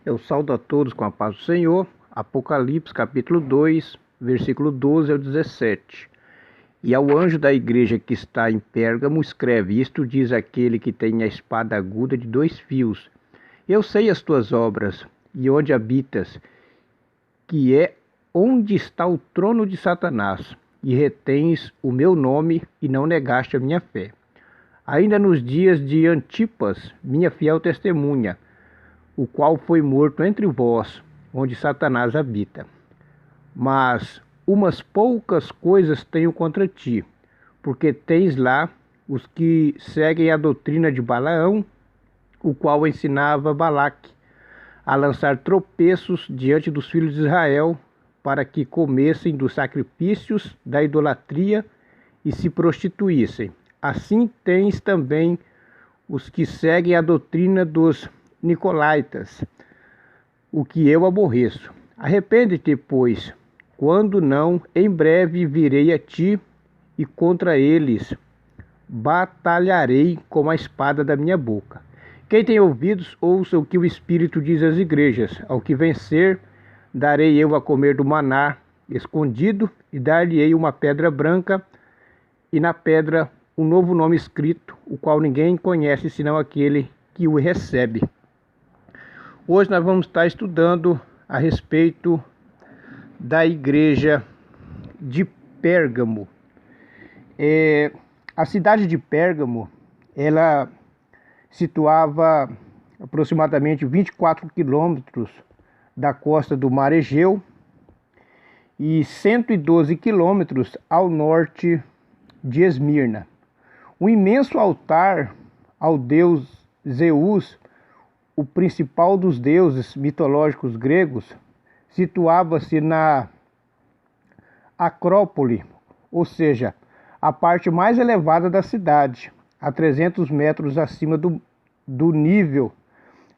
Eu saúdo a todos com a paz do Senhor. Apocalipse capítulo 2, versículo 12 ao 17. E ao anjo da igreja que está em Pérgamo escreve: Isto diz aquele que tem a espada aguda de 2 fios. Eu sei as tuas obras, e onde habitas, que é onde está o trono de Satanás, e retens o meu nome, e não negaste a minha fé. Ainda nos dias de Antipas, minha fiel testemunha, o qual foi morto entre vós, onde Satanás habita. Mas umas poucas coisas tenho contra ti, porque tens lá os que seguem a doutrina de Balaão, o qual ensinava Balaque a lançar tropeços diante dos filhos de Israel, para que comessem dos sacrifícios da idolatria e se prostituíssem. Assim tens também os que seguem a doutrina dos Nicolaitas, o que eu aborreço. Arrepende-te, pois, quando não, em breve virei a ti, e contra eles batalharei com a espada da minha boca. Quem tem ouvidos, ouça o que o Espírito diz às igrejas. Ao que vencer, darei eu a comer do maná escondido, e dar-lhe-ei uma pedra branca, e na pedra um novo nome escrito, o qual ninguém conhece senão aquele que o recebe. Hoje nós vamos estar estudando a respeito da igreja de Pérgamo. A cidade de Pérgamo, ela situava aproximadamente 24 quilômetros da costa do Mar Egeu e 112 quilômetros ao norte de Esmirna. Um imenso altar ao deus Zeus, o principal dos deuses mitológicos gregos, situava-se na Acrópole, ou seja, a parte mais elevada da cidade, a 300 metros acima do nível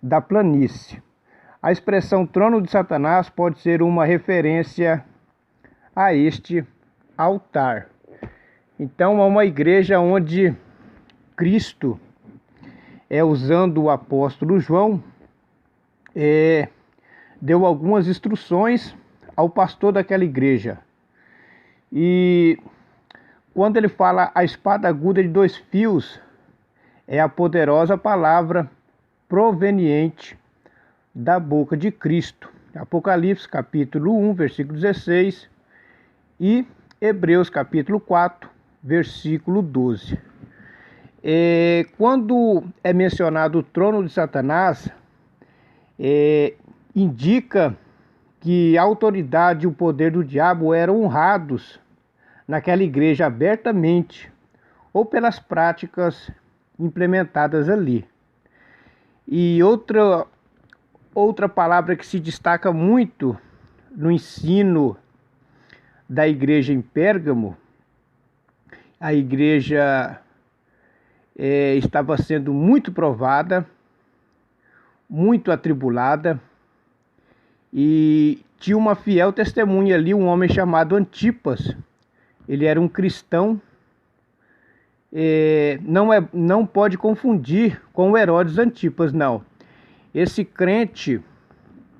da planície. A expressão trono de Satanás pode ser uma referência a este altar. Então, é uma igreja onde Cristo, usando o apóstolo João, deu algumas instruções ao pastor daquela igreja. E quando ele fala a espada aguda de 2 fios, é a poderosa palavra proveniente da boca de Cristo. Apocalipse capítulo 1, versículo 16 e Hebreus capítulo 4, versículo 12. Quando é mencionado o trono de Satanás, indica que a autoridade e o poder do diabo eram honrados naquela igreja abertamente ou pelas práticas implementadas ali. E outra palavra que se destaca muito no ensino da igreja em Pérgamo, a igreja estava sendo muito provada, muito atribulada, e tinha uma fiel testemunha ali, um homem chamado Antipas. Ele era um cristão, não pode confundir com o Herodes Antipas, não. Esse crente,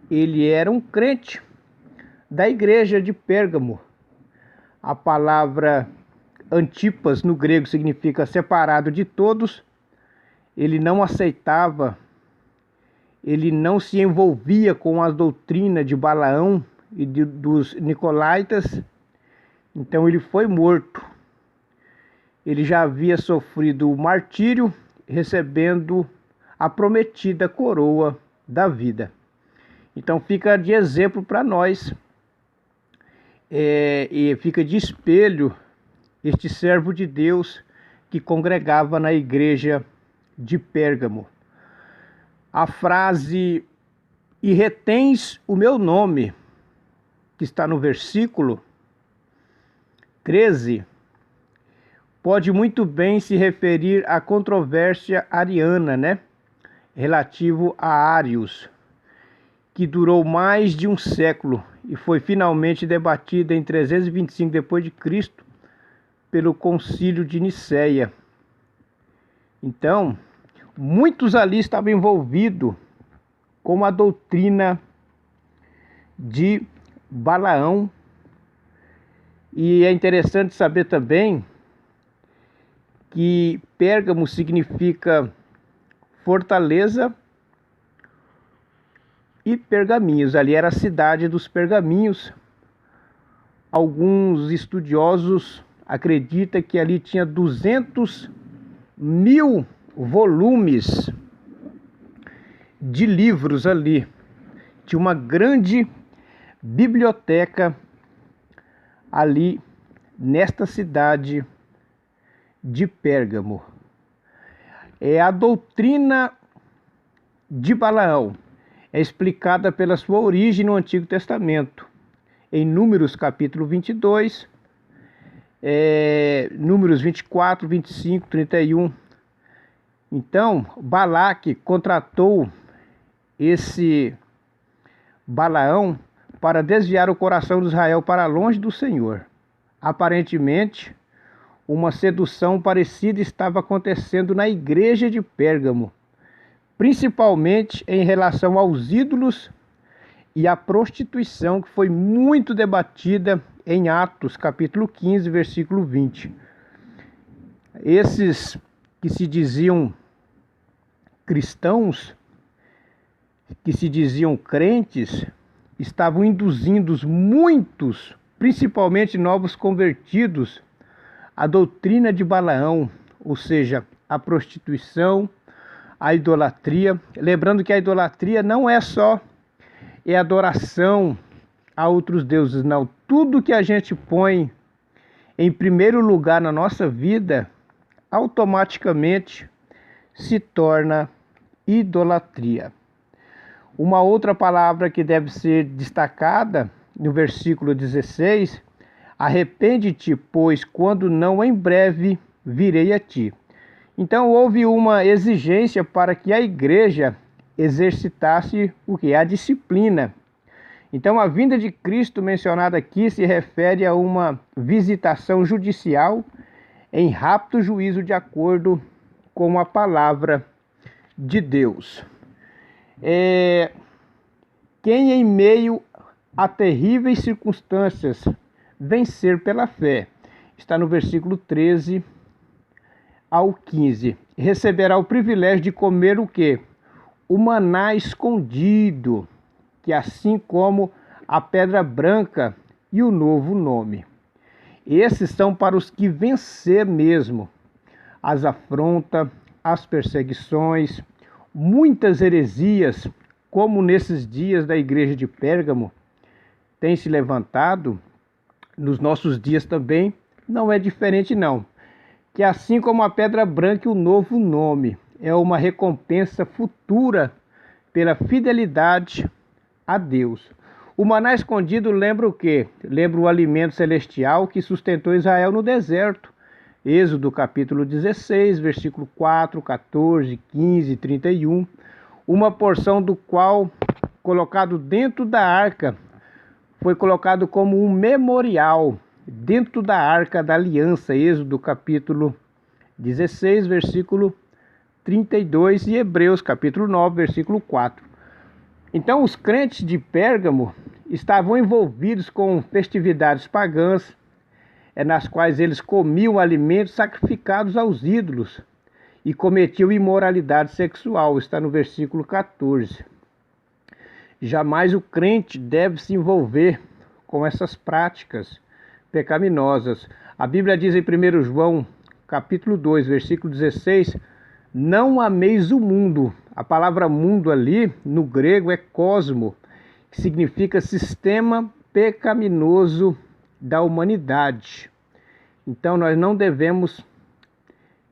ele era um crente da igreja de Pérgamo. A palavra Antipas no grego significa separado de todos. Ele não aceitava, ele não se envolvia com a doutrina de Balaão e dos Nicolaitas. Então ele foi morto. Ele já havia sofrido o martírio, recebendo a prometida coroa da vida. Então fica de exemplo para nós, e fica de espelho este servo de Deus que congregava na igreja de Pérgamo. A frase "e retens o meu nome", que está no versículo 13, pode muito bem se referir à controvérsia ariana, relativo a Ários, que durou mais de um século e foi finalmente debatida em 325 d.C. pelo Concílio de Nicéia. Então, muitos ali estavam envolvidos como a doutrina de Balaão. E é interessante saber também que Pérgamo significa fortaleza e pergaminhos. Ali era a cidade dos pergaminhos. Alguns estudiosos acreditam que ali tinha 200.000 volumes de livros ali. Tinha uma grande biblioteca ali nesta cidade de Pérgamo. É a doutrina de Balaão. É explicada pela sua origem no Antigo Testamento. Em Números capítulo 22, Números 24, 25, 31. Então, Balaque contratou esse Balaão para desviar o coração de Israel para longe do Senhor. Aparentemente, uma sedução parecida estava acontecendo na igreja de Pérgamo, principalmente em relação aos ídolos e à prostituição, que foi muito debatida em Atos, capítulo 15, versículo 20. Esses que se diziam cristãos, que se diziam crentes, estavam induzindo muitos, principalmente novos convertidos, à doutrina de Balaão, ou seja, a prostituição, a idolatria. Lembrando que a idolatria não é só adoração a outros deuses, não. Tudo que a gente põe em primeiro lugar na nossa vida, automaticamente se torna idolatria. Uma outra palavra que deve ser destacada no versículo 16: arrepende-te, pois quando não, em breve virei a ti. Então houve uma exigência para que a igreja exercitasse o que? A disciplina. Então a vinda de Cristo mencionada aqui se refere a uma visitação judicial em rápido juízo de acordo com a palavra de Deus. Quem em meio a terríveis circunstâncias vencer pela fé, está no versículo 13 ao 15, receberá o privilégio de comer o quê? O maná escondido, que assim como a pedra branca e o novo nome. Esses são para os que vencer mesmo as afrontas, as perseguições, muitas heresias, como nesses dias da igreja de Pérgamo tem se levantado, nos nossos dias também não é diferente não. Que assim como a pedra branca e o novo nome é uma recompensa futura pela fidelidade a Deus. O maná escondido lembra o quê? Lembra o alimento celestial que sustentou Israel no deserto. Êxodo capítulo 16, versículo 4, 14, 15, 31. Uma porção do qual, colocado dentro da arca, foi colocado como um memorial dentro da arca da aliança. Êxodo capítulo 16, versículo 32 e Hebreus capítulo 9, versículo 4. Então os crentes de Pérgamo estavam envolvidos com festividades pagãs, nas quais eles comiam alimentos sacrificados aos ídolos e cometiam imoralidade sexual, está no versículo 14. Jamais o crente deve se envolver com essas práticas pecaminosas. A Bíblia diz em 1 João capítulo 2, versículo 16, não ameis o mundo. A palavra mundo ali, no grego, é cosmo, que significa sistema pecaminoso da humanidade. Então nós não devemos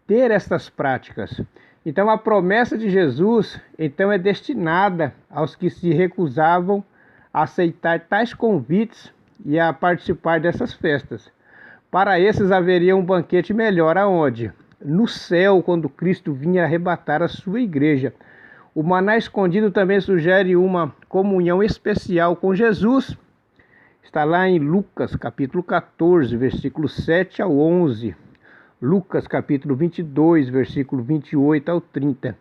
ter estas práticas. Então a promessa de Jesus então é destinada aos que se recusavam a aceitar tais convites e a participar dessas festas. Para esses haveria um banquete melhor, aonde? No céu, quando Cristo vinha arrebatar a sua igreja. O maná escondido também sugere uma comunhão especial com Jesus. Está lá em Lucas capítulo 14, versículo 7 ao 11. Lucas capítulo 22, versículo 28 ao 30.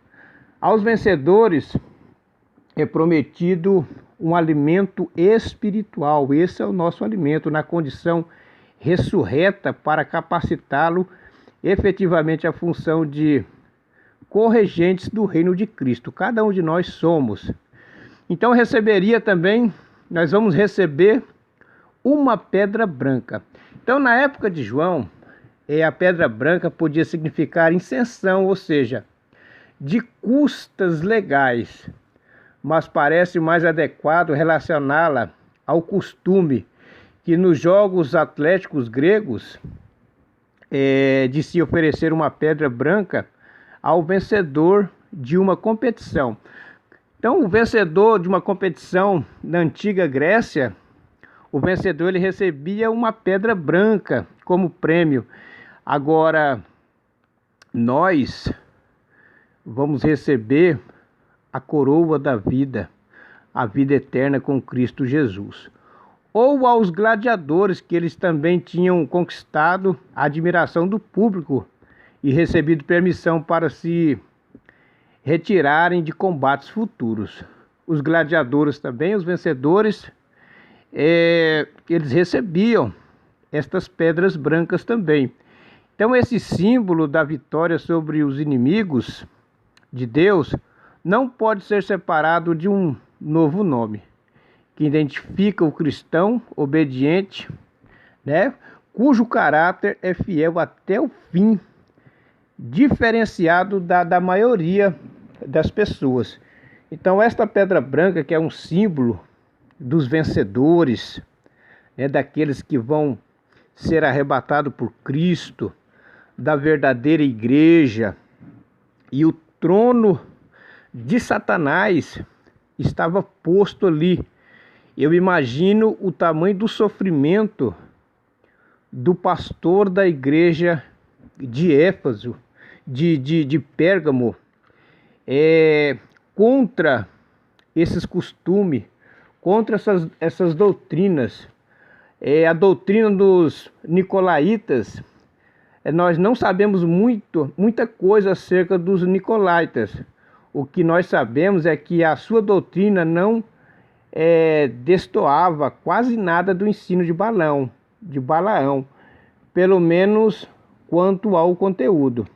Aos vencedores é prometido um alimento espiritual. Esse é o nosso alimento na condição ressurreta para capacitá-lo efetivamente à função de corregentes do reino de Cristo. Cada um de nós somos. Então nós vamos receber uma pedra branca. Então, na época de João, a pedra branca podia significar inserção, ou seja, de custas legais, mas parece mais adequado relacioná-la ao costume que nos jogos atléticos gregos de se oferecer uma pedra branca ao vencedor de uma competição. Então, o vencedor de uma competição na antiga Grécia, o vencedor ele recebia uma pedra branca como prêmio. Agora, nós vamos receber a coroa da vida, a vida eterna com Cristo Jesus. Ou aos gladiadores, que eles também tinham conquistado a admiração do público e recebido permissão para se retirarem de combates futuros. Os gladiadores também, os vencedores, eles recebiam estas pedras brancas também. Então, esse símbolo da vitória sobre os inimigos de Deus não pode ser separado de um novo nome, que identifica o cristão obediente, cujo caráter é fiel até o fim, diferenciado da maioria das pessoas. Então, esta pedra branca, que é um símbolo dos vencedores, daqueles que vão ser arrebatados por Cristo, da verdadeira igreja, e o trono de Satanás estava posto ali. Eu imagino o tamanho do sofrimento do pastor da igreja de Éfeso, de Pérgamo, contra esses costumes, contra essas doutrinas. A doutrina dos nicolaítas, nós não sabemos muita coisa acerca dos nicolaítas. O que nós sabemos é que a sua doutrina não destoava quase nada do ensino de Balaão, pelo menos quanto ao conteúdo.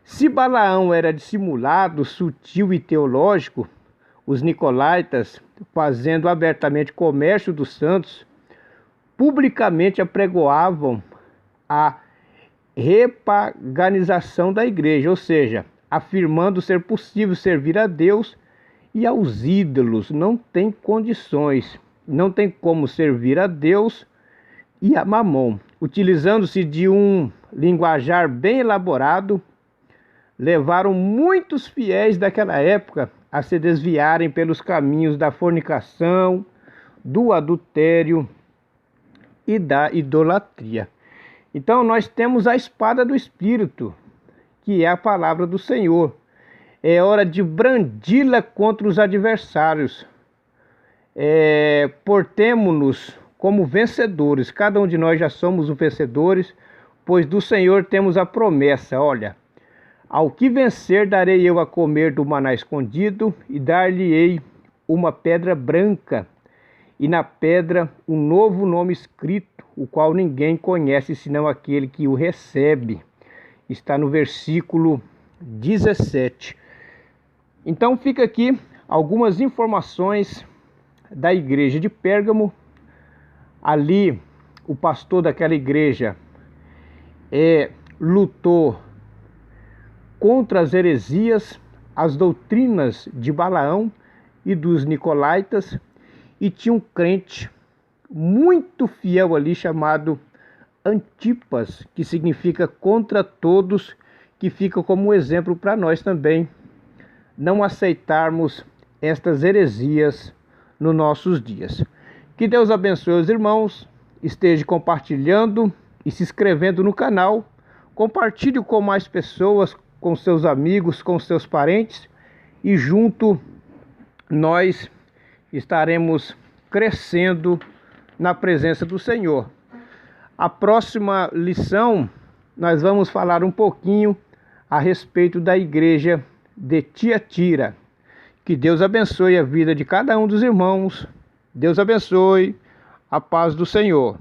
Se Balaão era dissimulado, sutil e teológico, os nicolaítas, fazendo abertamente comércio dos santos, publicamente apregoavam a repaganização da igreja, ou seja, afirmando ser possível servir a Deus e aos ídolos. Não tem condições, não tem como servir a Deus e a Mamon. Utilizando-se de um linguajar bem elaborado, levaram muitos fiéis daquela época a se desviarem pelos caminhos da fornicação, do adultério e da idolatria. Então, nós temos a espada do Espírito, que é a palavra do Senhor. É hora de brandi-la contra os adversários. Portemo-nos como vencedores. Cada um de nós já somos os vencedores, pois do Senhor temos a promessa. Olha, ao que vencer darei eu a comer do maná escondido e dar-lhe-ei uma pedra branca, e na pedra um novo nome escrito, o qual ninguém conhece senão aquele que o recebe. Está no versículo 17. Então fica aqui algumas informações da igreja de Pérgamo. Ali o pastor daquela igreja lutou contra as heresias, as doutrinas de Balaão e dos nicolaítas, e tinha um crente muito fiel ali chamado Antipas, que significa contra todos, que fica como exemplo para nós também não aceitarmos estas heresias nos nossos dias. Que Deus abençoe os irmãos, esteja compartilhando e se inscrevendo no canal, compartilhe com mais pessoas, com seus amigos, com seus parentes, e junto nós estaremos crescendo na presença do Senhor. A próxima lição nós vamos falar um pouquinho a respeito da igreja de Tiatira, Que Deus abençoe a vida de cada um dos irmãos. Deus abençoe. A paz do Senhor.